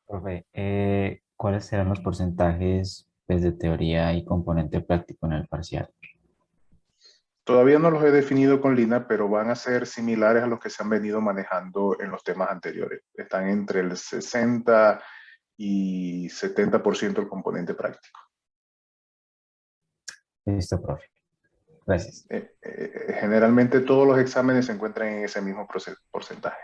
Profe, ¿cuáles serán los porcentajes pues, de teoría y componente práctico en el parcial? Todavía no los he definido con Lina, pero van a ser similares a los que se han venido manejando en los temas anteriores. Están entre el 60 y 70% el componente práctico. Listo, profe. Gracias. Generalmente todos los exámenes se encuentran en ese mismo porcentaje.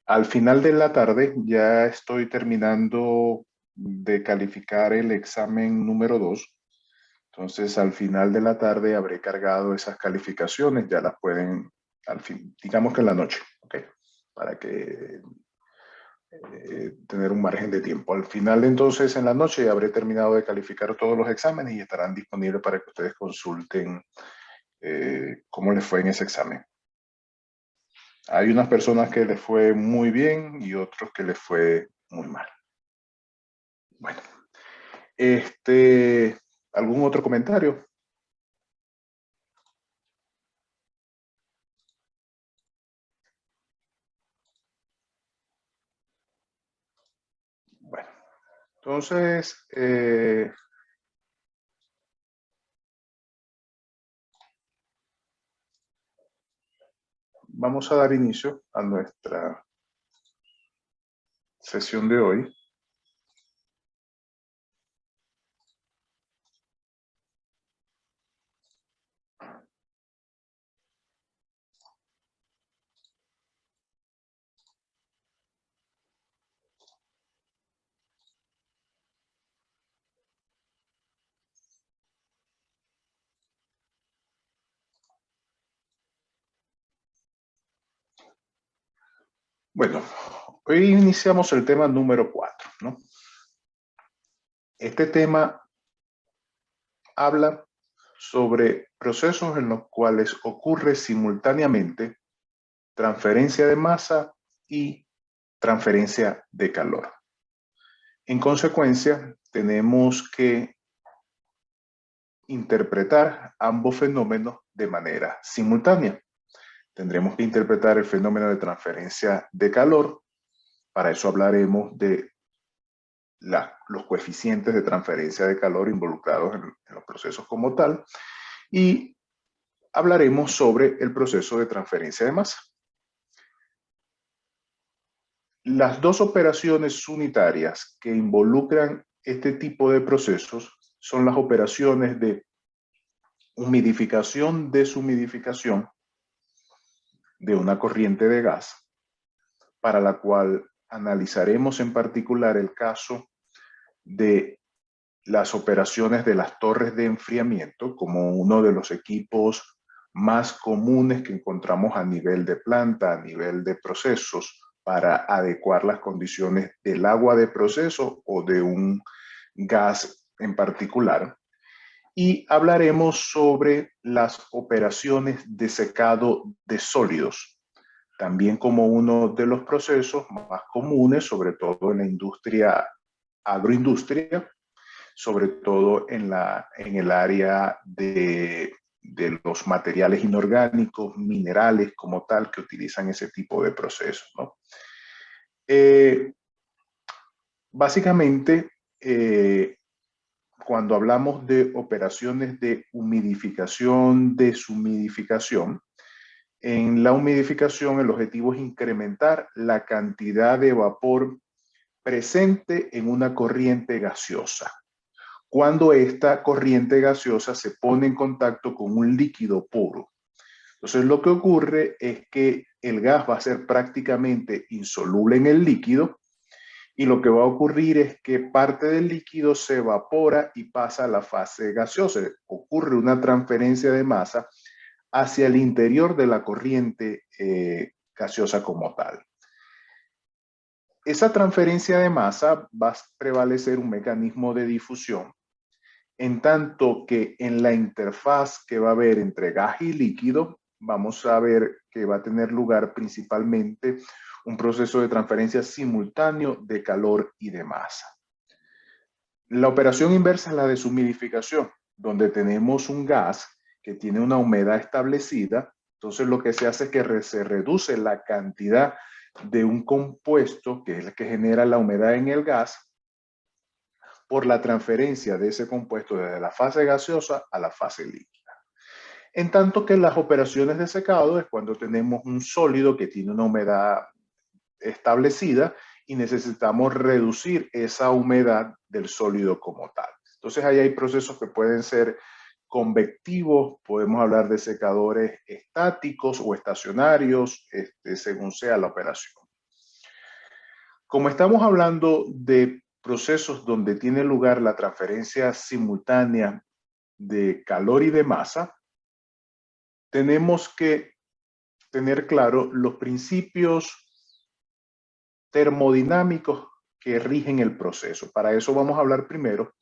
Al final de la tarde ya estoy terminando de calificar el examen número 2. Entonces, al final de la tarde habré cargado esas calificaciones, ya las pueden, al fin, digamos que en la noche, ¿ok? Para que tener un margen de tiempo. Al final, entonces, en la noche habré terminado de calificar todos los exámenes y estarán disponibles para que ustedes consulten cómo les fue en ese examen. Hay unas personas que les fue muy bien y otros que les fue muy mal. Bueno, este, ¿algún otro comentario? Bueno, entonces, vamos a dar inicio a nuestra sesión de hoy. Bueno, hoy iniciamos el tema número 4, ¿no? Este tema habla sobre procesos en los cuales ocurre simultáneamente transferencia de masa y transferencia de calor. En consecuencia, tenemos que interpretar ambos fenómenos de manera simultánea. Tendremos que interpretar el fenómeno de transferencia de calor. Para eso hablaremos de los coeficientes de transferencia de calor involucrados en los procesos como tal. Y hablaremos sobre el proceso de transferencia de masa. Las dos operaciones unitarias que involucran este tipo de procesos son las operaciones de humidificación, deshumidificación de una corriente de gas, para la cual analizaremos en particular el caso de las operaciones de las torres de enfriamiento como uno de los equipos más comunes que encontramos a nivel de planta, a nivel de procesos, para adecuar las condiciones del agua de proceso o de un gas en particular. Y hablaremos sobre las operaciones de secado de sólidos, también como uno de los procesos más comunes, sobre todo en la industria, agroindustria, sobre todo en el área de los materiales inorgánicos, minerales como tal, que utilizan ese tipo de procesos, ¿no? Básicamente, cuando hablamos de operaciones de humidificación, deshumidificación, en la humidificación el objetivo es incrementar la cantidad de vapor presente en una corriente gaseosa, cuando esta corriente gaseosa se pone en contacto con un líquido puro. Entonces lo que ocurre es que el gas va a ser prácticamente insoluble en el líquido y lo que va a ocurrir es que parte del líquido se evapora y pasa a la fase gaseosa. Ocurre una transferencia de masa hacia el interior de la corriente gaseosa como tal. Esa transferencia de masa va a prevalecer un mecanismo de difusión, en tanto que en la interfaz que va a haber entre gas y líquido, vamos a ver que va a tener lugar principalmente un proceso de transferencia simultáneo de calor y de masa. La operación inversa es la deshumidificación, donde tenemos un gas que tiene una humedad establecida Entonces lo que se hace es que se reduce la cantidad de un compuesto, que es el que genera la humedad en el gas, por la transferencia de ese compuesto desde la fase gaseosa a la fase líquida. En tanto que las operaciones de secado es cuando tenemos un sólido que tiene una humedad establecida y necesitamos reducir esa humedad del sólido como tal. Entonces ahí hay procesos que pueden ser convectivos, podemos hablar de secadores estáticos o estacionarios, según sea la operación. Como estamos hablando de procesos donde tiene lugar la transferencia simultánea de calor y de masa, tenemos que tener claro los principios termodinámicos que rigen el proceso. Para eso vamos a hablar primero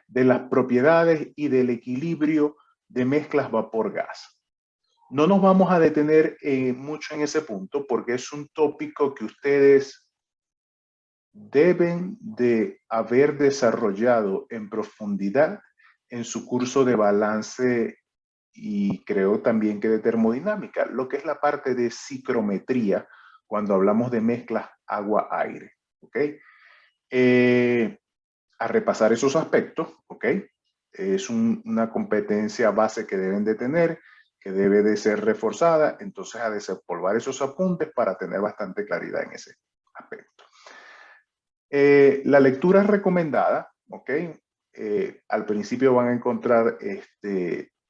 de las propiedades y del equilibrio de mezclas vapor-gas. No nos vamos a detener mucho en ese punto porque es un tópico que ustedes deben de haber desarrollado en profundidad en su curso de balance y creo también que de termodinámica, lo que es la parte de ciclometría cuando hablamos de mezclas agua-aire. ¿Ok? A repasar esos aspectos, ¿ok? Es una competencia base que deben de tener, que debe de ser reforzada, entonces a desempolvar esos apuntes para tener bastante claridad en ese aspecto. La lectura es recomendada, ¿ok? Al principio van a encontrar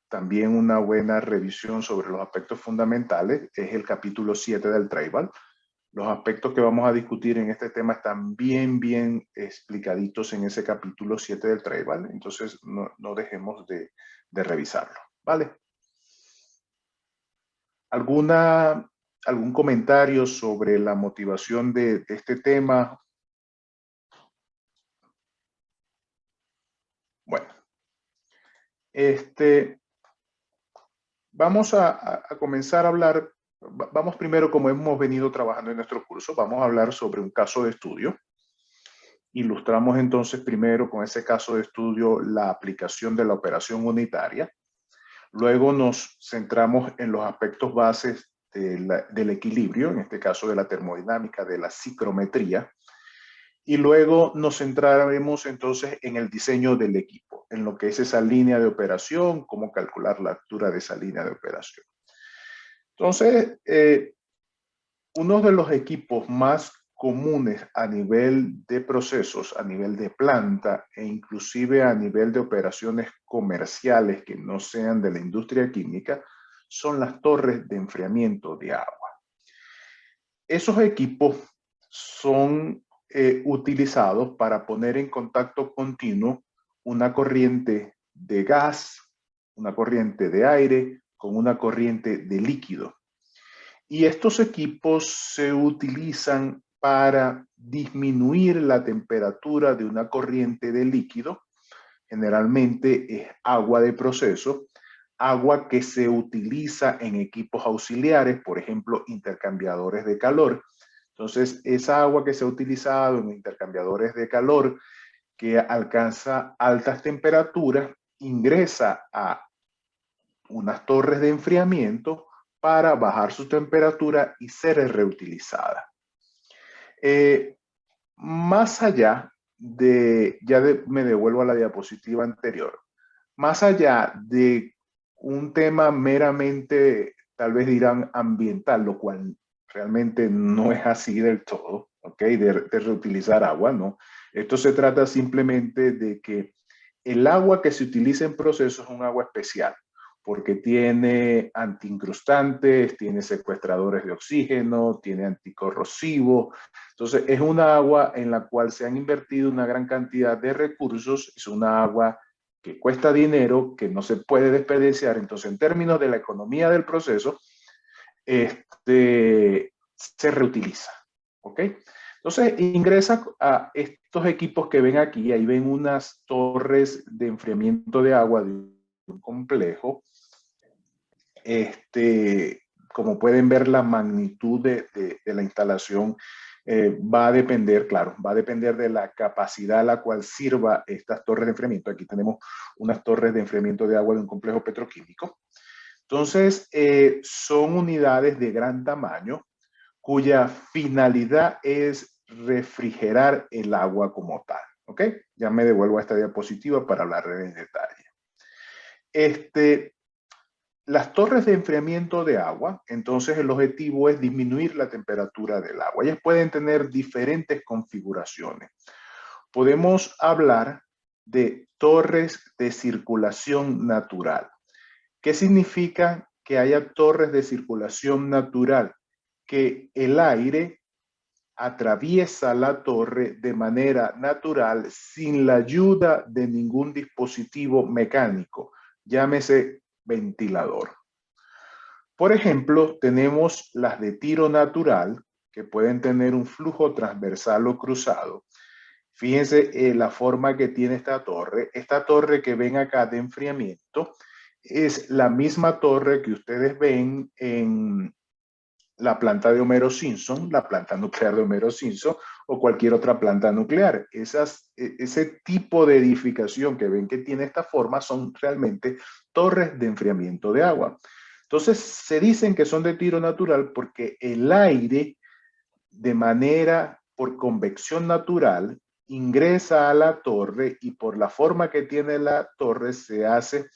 también una buena revisión sobre los aspectos fundamentales, es el capítulo 7 del Tribal. Los aspectos que vamos a discutir en este tema están bien explicaditos en ese capítulo 7 del Tribal, entonces no dejemos de revisarlo, ¿vale? ¿Algún comentario sobre la motivación de este tema? Bueno, vamos a comenzar a hablar, vamos primero como hemos venido trabajando en nuestro curso, vamos a hablar sobre un caso de estudio. Ilustramos entonces primero con ese caso de estudio la aplicación de la operación unitaria. Luego nos centramos en los aspectos bases del equilibrio, en este caso de la termodinámica, de la ciclometría. Y luego nos centraremos entonces en el diseño del equipo, en lo que es esa línea de operación, cómo calcular la altura de esa línea de operación. Entonces, uno de los equipos más comunes a nivel de procesos, a nivel de planta e inclusive a nivel de operaciones comerciales que no sean de la industria química, son las torres de enfriamiento de agua. Esos equipos son utilizados para poner en contacto continuo una corriente de gas, una corriente de aire con una corriente de líquido. Y estos equipos se utilizan para disminuir la temperatura de una corriente de líquido. Generalmente es agua de proceso, agua que se utiliza en equipos auxiliares, por ejemplo, intercambiadores de calor. Entonces, esa agua que se ha utilizado en intercambiadores de calor que alcanza altas temperaturas, ingresa a unas torres de enfriamiento para bajar su temperatura y ser reutilizada. Más allá me devuelvo a la diapositiva anterior, más allá de un tema meramente, tal vez dirán, ambiental, lo cual realmente no es así del todo, ¿ok? De reutilizar agua, ¿no? Esto se trata simplemente de que el agua que se utiliza en procesos es un agua especial, porque tiene antiincrustantes, tiene secuestradores de oxígeno, tiene anticorrosivo. Entonces, es una agua en la cual se han invertido una gran cantidad de recursos, es una agua que cuesta dinero, que no se puede desperdiciar. Entonces, en términos de la economía del proceso, se reutiliza. ¿Ok? Entonces, ingresa a estos equipos que ven aquí, ahí ven unas torres de enfriamiento de agua de un complejo. Como pueden ver, la magnitud de la instalación va a depender, claro, va a depender de la capacidad a la cual sirva estas torres de enfriamiento. Aquí tenemos unas torres de enfriamiento de agua de un complejo petroquímico. Entonces, son unidades de gran tamaño cuya finalidad es refrigerar el agua como tal. ¿Ok? Ya me devuelvo a esta diapositiva para hablar en detalle. Las torres de enfriamiento de agua, entonces el objetivo es disminuir la temperatura del agua. Ellas pueden tener diferentes configuraciones. Podemos hablar de torres de circulación natural. ¿Qué significa que haya torres de circulación natural? Que el aire atraviesa la torre de manera natural sin la ayuda de ningún dispositivo mecánico, llámese ventilador. Por ejemplo, tenemos las de tiro natural, que pueden tener un flujo transversal o cruzado. Fíjense la forma que tiene esta torre. Esta torre que ven acá de enfriamiento es la misma torre que ustedes ven en la planta de Homero Simpson, la planta nuclear de Homero Simpson o cualquier otra planta nuclear. Ese tipo de edificación que ven que tiene esta forma son realmente torres de enfriamiento de agua. Entonces se dicen que son de tiro natural porque el aire de manera por convección natural ingresa a la torre y por la forma que tiene la torre se hace